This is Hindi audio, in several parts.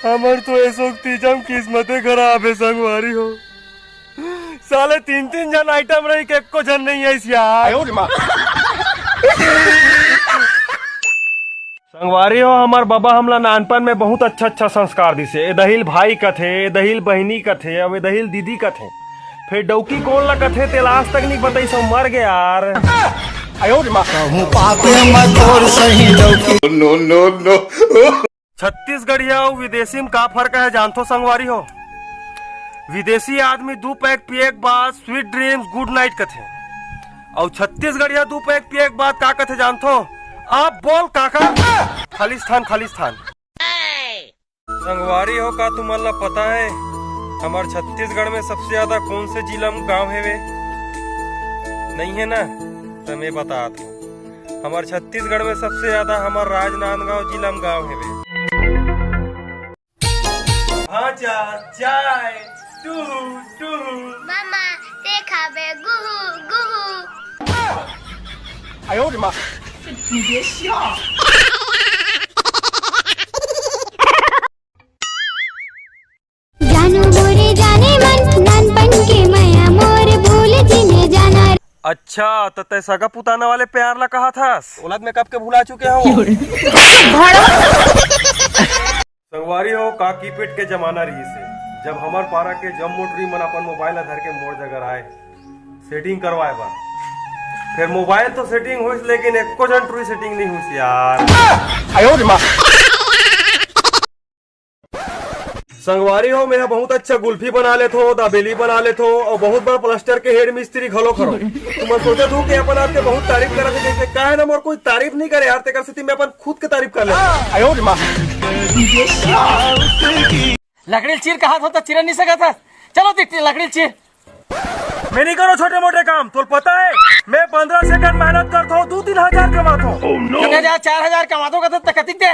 हमर तो ऐसो तीजम किस्मते खराब है संगवारी हो। साले 3-3 जन आइटम रही के को जन नहीं है यार। संगवारी हो हमार बाबा हमला नानपन में बहुत अच्छा संस्कार दिसे। ए दहिल भाई कथे, ए दहिल बहनी कथे, अब ए दहिल दीदी कथे, फिर डौकी कौन ला कथे तेल आज तक नहीं बताई सब मर गए यार। छत्तीसगढ़िया और विदेशी में का फर्क है जानतो संगवारी हो? विदेशी आदमी 2 पैक पिए के बाद स्वीट ड्रीम्स गुड नाइट कथे, और छत्तीसगढ़िया 2 पैक पिए के बाद का कथे जानतो? आप बोल काका। खालिस्तान खालिस्तान। संगवारी हो का तुम्हारा पता है हमारे छत्तीसगढ़ में सबसे ज्यादा कौन से जिला में गाँव है वे? नहीं है ना, तो मैं बता दूं हमारे छत्तीसगढ़ में सबसे ज्यादा हमारे राजनांदगांव जिला में गाँव है वे। भाजा चाय टू टू मामा देखा बे गुहू गुहू। आयो रे माँ। जानू मोरे जाने मन नानपन के माया मोर भूल जिने जाना। अच्छा तो तय सगा पुताना वाले प्यार ला कहा था औलाद में कब के भुला चुके हो। संगवारी हो का कीपैड के जमाना रही से जब हमार पारा के जम मोटरी मन अपन मोबाइल धर के मोड़ जगह आए सेटिंग करवाए बा, फिर मोबाइल तो सेटिंग हुई लेकिन एको जन ट्रू सेटिंग नहीं हुई यार। आयो रे माँ। संगवारी हो मैं बहुत अच्छा गुल्फी बना लेते हो, दाबेली बना लेते हो, और बहुत बड़ा प्लास्टर के हेड मिस्त्री घलो करो। तुम सोचे तू कि अपन आपके बहुत तारीफ करा थे, का है ना मोर कोई तारीफ नहीं करे यार, तेकर से मैं अपन खुद के तारीफ कर ले। आयो रे माँ। लकड़ी चीर का हाथ होता चिरा नहीं सका था। चलो देखते लकड़ी चीर। मैं नहीं करो छोटे मोटे काम, तो पता है मैं 15 सेकंड मेहनत करता हूँ 2-3 हजार कमाता हूँ। 3,000-4,000 कमा दो तो कतिक दे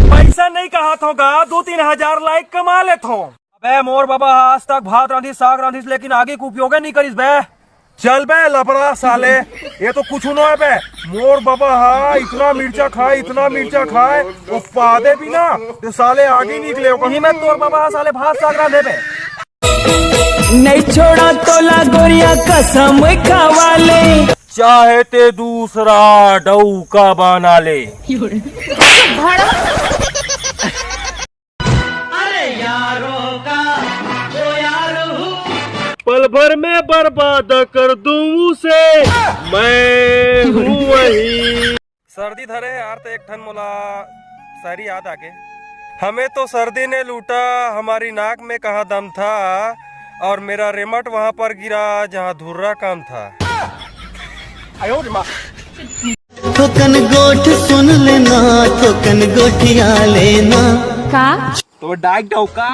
पैसा नहीं कहा था 2-3 हजार लाइक कमा लेता हूँ। अबे मोर बाबा आज तक भात रांधी साग रांधी लेकिन आगे को उपयोग नहीं करीस बे। चल बे लपड़ा साले, ये तो कुछ न है बे। मोर बाबा हाँ इतना मिर्चा खाए वो पादे भी ना तो साले आगे निकले कहीं मैं तोर बाबा साले भात साग रांधे बे। नहीं छोड़ा तोला गोरिया कसम खावाले, चाहे ते दूसरा डौका बना ले। अरे यारों का वो यार हूँ, पल भर में बर्बाद कर दूं उसे मैं हूँ वही। सर्दी धरे यार तो एक ठन मोला सारी याद आके, हमें तो सर्दी ने लूटा हमारी नाक में कहाँ दम था, और मेरा रिमोट वहाँ पर गिरा जहाँ धुर्रा काम था। आयो रे माँ। थोकन गोठ सुन लेना, थोकन गोठिया लेना तो डाक डौका